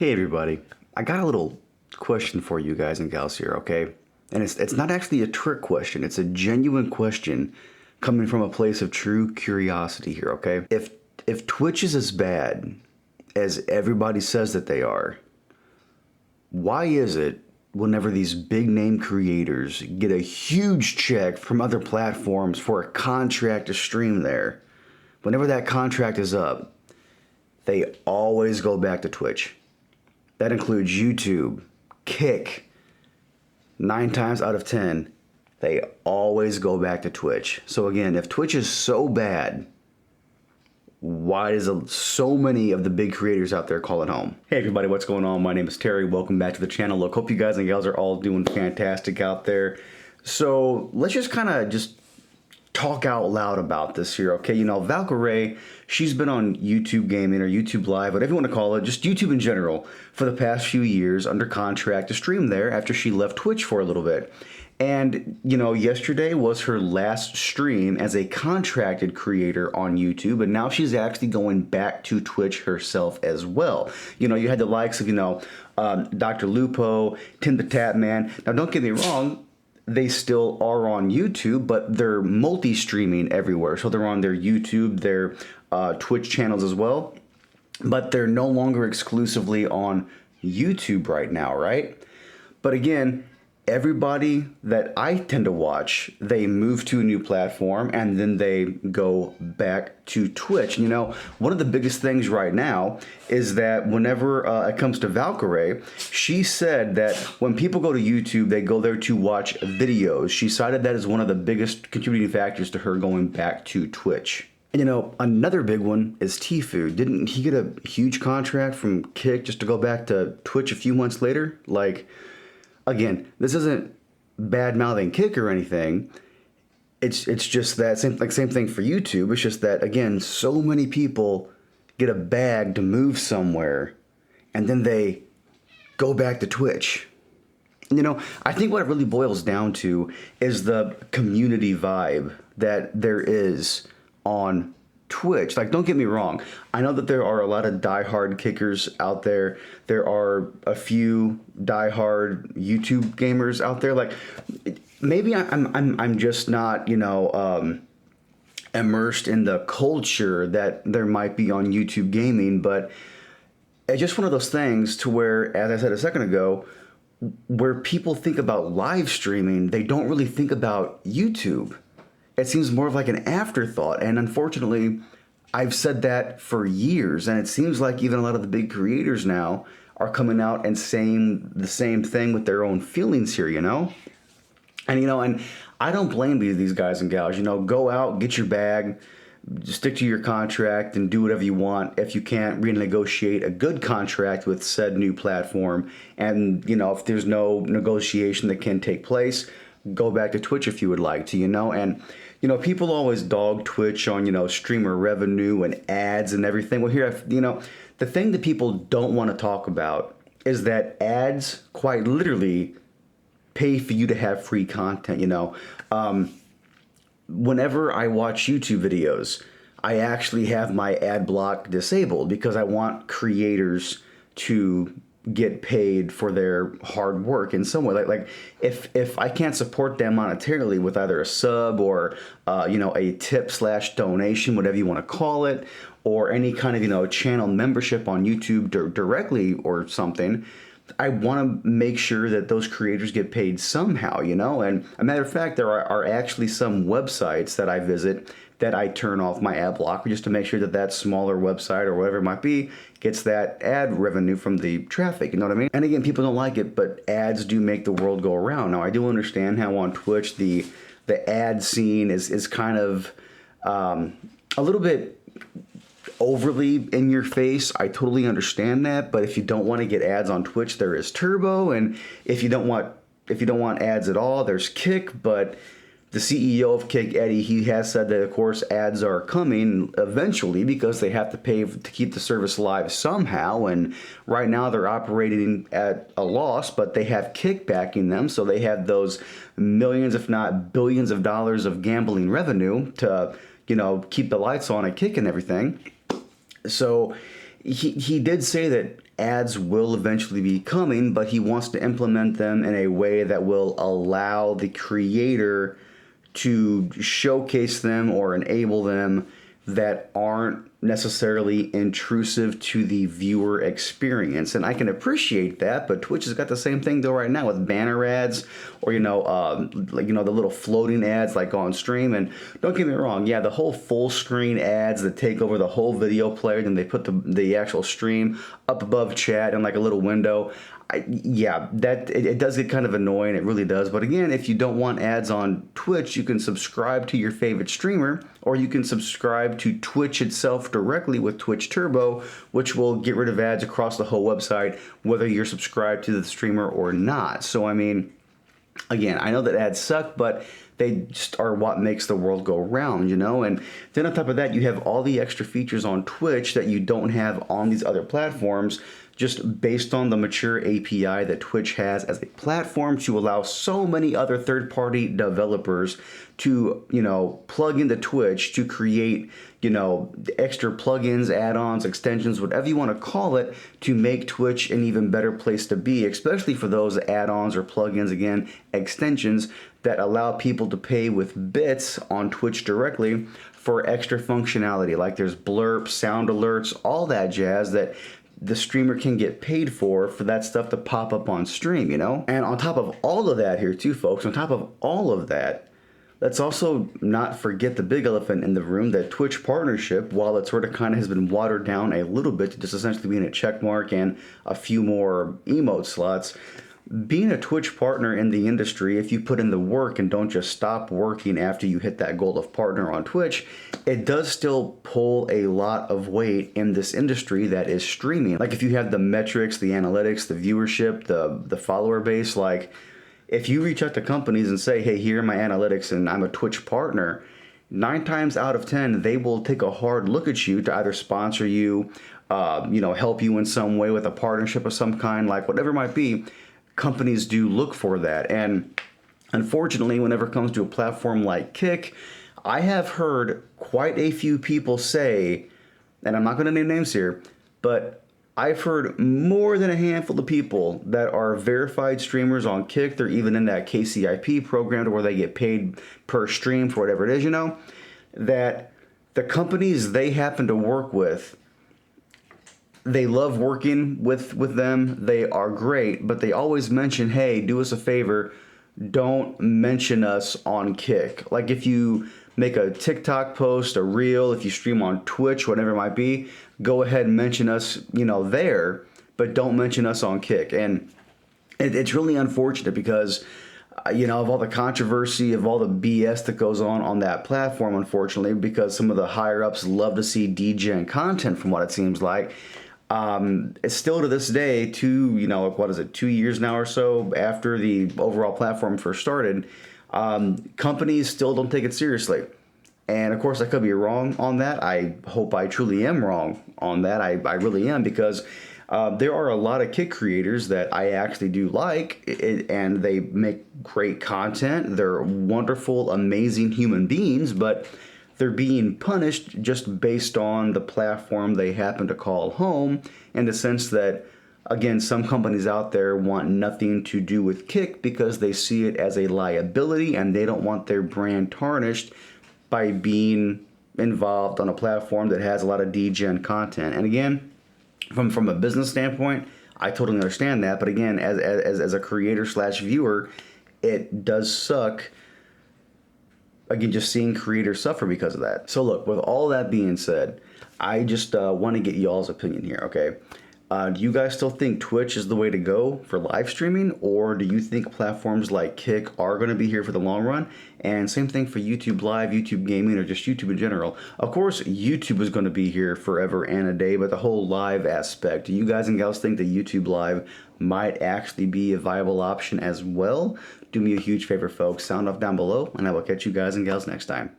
Hey everybody, I got a little question for you guys and gals here, okay? And it's not actually a trick question. It's a genuine question coming from a place of true curiosity here, okay? If Twitch is as bad as everybody says that they are, why is it whenever these big name creators get a huge check from other platforms for a contract to stream there, whenever that contract is up, they always go back to Twitch? That includes YouTube, Kick. 9 times out of 10, they always go back to Twitch. So again, if Twitch is so bad, why does so many of the big creators out there call it home? Hey everybody, what's going on? My name is Terry. Welcome back to the channel. Look, hope you guys and gals are all doing fantastic out there. So let's just kind of talk out loud about this here, okay? You know, Valkyrae, she's been on YouTube Gaming or YouTube Live, whatever you want to call it, just YouTube in general, for the past few years under contract to stream there after she left Twitch for a little bit. And, you know, yesterday was her last stream as a contracted creator on YouTube, and now she's actually going back to Twitch herself as well. You know, you had the likes of, Dr. Lupo, Tim the Tatman. Now, don't get me wrong, they still are on YouTube, but they're multi-streaming everywhere. So they're on their YouTube, their Twitch channels as well, but they're no longer exclusively on YouTube right now, right? But again, everybody that I tend to watch, they move to a new platform and then they go back to Twitch. You know, one of the biggest things right now is that whenever it comes to Valkyrae, she said that when people go to YouTube, they go there to watch videos. She cited that as one of the biggest contributing factors to her going back to Twitch. And you know, another big one is Tfue. Didn't he get a huge contract from Kick just to go back to Twitch a few months later? Like, again, this isn't bad-mouthing Kick or anything. It's just that same thing for YouTube. It's just that, again, so many people get a bag to move somewhere and then they go back to Twitch. You know, I think what it really boils down to is the community vibe that there is on Twitch. Like, don't get me wrong. I know that there are a lot of diehard kickers out there. There are a few diehard YouTube gamers out there. Like, maybe I'm just not, immersed in the culture that there might be on YouTube gaming, but it's just one of those things to where, as I said a second ago, where people think about live streaming, they don't really think about YouTube. It seems more of like an afterthought, and unfortunately, I've said that for years, and it seems like even a lot of the big creators now are coming out and saying the same thing with their own feelings here, you know? And I don't blame these guys and gals. You know, go out, get your bag, stick to your contract, and do whatever you want. If you can't renegotiate a good contract with said new platform, and, you know, if there's no negotiation that can take place, go back to Twitch if you would like to, you know? And, you know, people always dog Twitch on, streamer revenue and ads and everything. Well, here, the thing that people don't want to talk about is that ads quite literally pay for you to have free content, you know? Whenever I watch YouTube videos, I actually have my ad block disabled because I want creators to get paid for their hard work in some way. Like if I can't support them monetarily with either a sub or a tip/donation, whatever you want to call it, or any kind of channel membership on YouTube directly or something, I want to make sure that those creators get paid somehow, you know? And a matter of fact, there are actually some websites that I visit that I turn off my ad blocker just to make sure that that smaller website or whatever it might be gets that ad revenue from the traffic, you know what I mean? And again, people don't like it, but ads do make the world go around. Now, I do understand how on Twitch the ad scene is kind of a little bit overly in your face. I totally understand that, but if you don't want to get ads on Twitch, there is Turbo, and if you don't want ads at all, there's Kick. But the CEO of Kick, Eddie, he has said that, of course, ads are coming eventually because they have to pay to keep the service live somehow. And right now they're operating at a loss, but they have Kick backing them. So they have those millions, if not billions of dollars of gambling revenue to, keep the lights on at Kick and everything. So he did say that ads will eventually be coming, but he wants to implement them in a way that will allow the creator to showcase them or enable them that aren't necessarily intrusive to the viewer experience. And I can appreciate that, but Twitch has got the same thing though right now with banner ads, or like the little floating ads like on stream. And don't get me wrong, yeah, the whole full screen ads that take over the whole video player, then they put the actual stream up above chat in like a little window. Yeah, that it does get kind of annoying. It really does. But again, if you don't want ads on Twitch, you can subscribe to your favorite streamer, or you can subscribe to Twitch itself directly with Twitch Turbo, which will get rid of ads across the whole website, whether you're subscribed to the streamer or not. So, I mean, again, I know that ads suck, but they just are what makes the world go round, And then on top of that, you have all the extra features on Twitch that you don't have on these other platforms, just based on the mature API that Twitch has as a platform to allow so many other third-party developers to, plug into Twitch to create, extra plugins, add-ons, extensions, whatever you want to call it, to make Twitch an even better place to be, especially for those add-ons or plugins, again, extensions that allow people to pay with bits on Twitch directly for extra functionality. Like there's blurps, sound alerts, all that jazz that the streamer can get paid for that stuff to pop up on stream, And on top of all of that here too, folks, on top of all of that, let's also not forget the big elephant in the room, that Twitch partnership, while it sort of kind of has been watered down a little bit to just essentially being a check mark and a few more emote slots, being a Twitch partner in the industry, if you put in the work and don't just stop working after you hit that goal of partner on Twitch, it does still pull a lot of weight in this industry that is streaming. Like if you have the metrics, the analytics, the viewership, the follower base, like if you reach out to companies and say, hey, here are my analytics and I'm a Twitch partner, 9 times out of 10, they will take a hard look at you to either sponsor you, help you in some way with a partnership of some kind, like whatever it might be. Companies do look for that. And unfortunately, whenever it comes to a platform like Kick, I have heard quite a few people say, and I'm not going to name names here, but I've heard more than a handful of people that are verified streamers on Kick. They're even in that KCIP program where they get paid per stream for whatever it is, that the companies they happen to work with, they love working with them. They are great, but they always mention, hey, do us a favor, don't mention us on Kick. Like if you make a TikTok post, a reel, if you stream on Twitch, whatever it might be, go ahead and mention us, there, but don't mention us on Kick. And it's really unfortunate because, of all the controversy, of all the BS that goes on that platform, unfortunately, because some of the higher ups love to see DGen content from what it seems like. It's still to this day, 2 years now or so after the overall platform first started, companies still don't take it seriously. And of course, I could be wrong on that. I hope I truly am wrong on that. I really am, because there are a lot of Kick creators that I actually do like, and they make great content. They're wonderful, amazing human beings, but they're being punished just based on the platform they happen to call home, in the sense that, again, some companies out there want nothing to do with Kick because they see it as a liability and they don't want their brand tarnished by being involved on a platform that has a lot of DGen content. And again, from a business standpoint, I totally understand that. But again, as a creator / viewer, it does suck, again, just seeing creators suffer because of that. So look, with all that being said, I just want to get y'all's opinion here, okay? Do you guys still think Twitch is the way to go for live streaming, or do you think platforms like Kick are going to be here for the long run? And same thing for YouTube Live, YouTube Gaming, or just YouTube in general. Of course, YouTube is going to be here forever and a day, but the whole live aspect, do you guys and gals think that YouTube Live might actually be a viable option as well? Do me a huge favor, folks. Sound off down below, and I will catch you guys and gals next time.